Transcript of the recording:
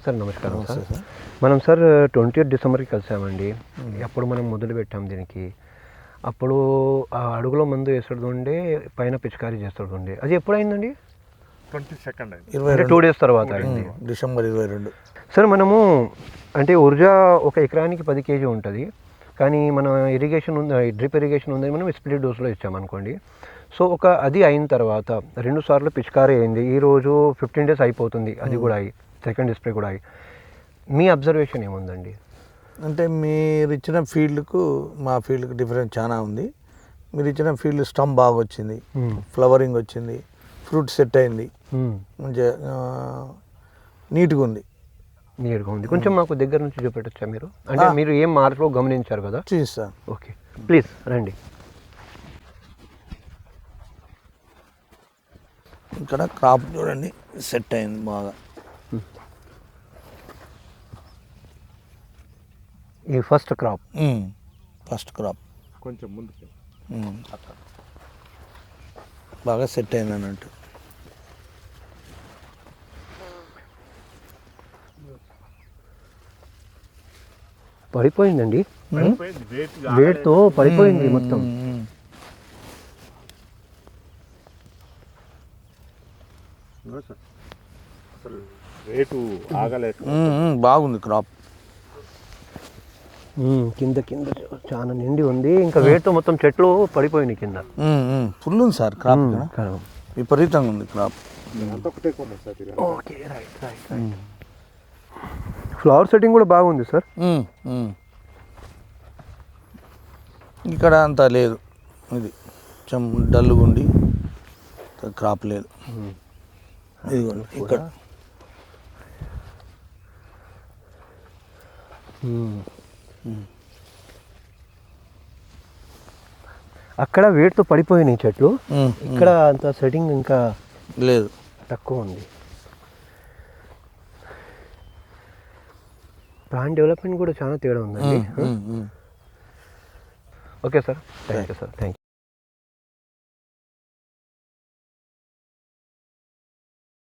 Sir నమస్కారం sir. నమస్తే sir. మనం సార్ 20th డిసెంబర్కి కలిసామండి. అప్పుడు మనం మొదలు పెట్టాం దీనికి. అప్పుడు ఆ అడుగులో మందు వేస్తుండే, పైన పిచికారీ చేస్తుండే. అది ఎప్పుడైందండి? 22nd అయింది. అంటే 2 days తర్వాత అయింది. డిసెంబర్ 22. సార్ మనము అంటే ఉర్జా ఒక ఎకరానికి 10 kg ఉంటుంది. కానీ మన ఇరిగేషన్ ఉంది, డ్రిప్ ఇరిగేషన్ ఉందని మనం స్ప్లిట్ డోస్లో ఇచ్చామనుకోండి. సో అది అయిన తర్వాత 2 సార్లు పిచికారీ అయింది. ఈరోజు 15 days అయిపోతుంది. అది కూడా అయ్యి సెకండ్ స్ప్రే కూడా అయ్యి. మీ అబ్జర్వేషన్ ఏముందండి? అంటే మీరు ఇచ్చిన ఫీల్డ్కు మా ఫీల్డ్కి డిఫరెన్స్ చాలా ఉంది. మీరు ఇచ్చిన ఫీల్డ్ స్టంప్ బాగా వచ్చింది, ఫ్లవరింగ్ వచ్చింది, ఫ్రూట్ సెట్ అయింది, మంచిగా నీట్గా ఉంది. నీట్గా ఉంది. కొంచెం మాకు దగ్గర నుంచి చూపెట్టచ్చా మీరు? అంటే మీరు ఏం మార్పులో గమనించారు కదా? చూపిస్తాను. ఓకే ప్లీజ్ రండి. ఇక్కడ క్రాప్ చూడండి, సెట్ అయింది బాగా. ఈ ఫస్ట్ క్రాప్ కొంచెం ముందుకు బాగా సెట్ అయింది అన్నట్టు. పడిపోయిందండి, పడిపోయింది. వేడితో పడిపోయింది మొత్తం. అసలు రేటు ఆగలేక బాగుంది క్రాప్. కింద చాలా నిండి ఉంది. ఇంకా వేడితో మొత్తం చెట్లు పడిపోయినాయి కింద. ఫుల్ ఉంది సార్ క్రాప్. విపరీతంగా ఉంది crop. Okay right. Flower setting కూడా బాగుంది సార్. ఇక్కడ అంతా లేదు, ఇది కొంచెం డల్గా ఉండి క్రాప్ లేదు. ఇదిగోండి ఇక్కడ అక్కడ వేడితో పడిపోయినాయి చెట్లు. ఇక్కడ అంత సెట్టింగ్ ఇంకా లేదు, తక్కువ ఉంది. ప్లాంట్ డెవలప్మెంట్ కూడా చాలా తేడా ఉందండి. Okay sir, thank you sir, thank you.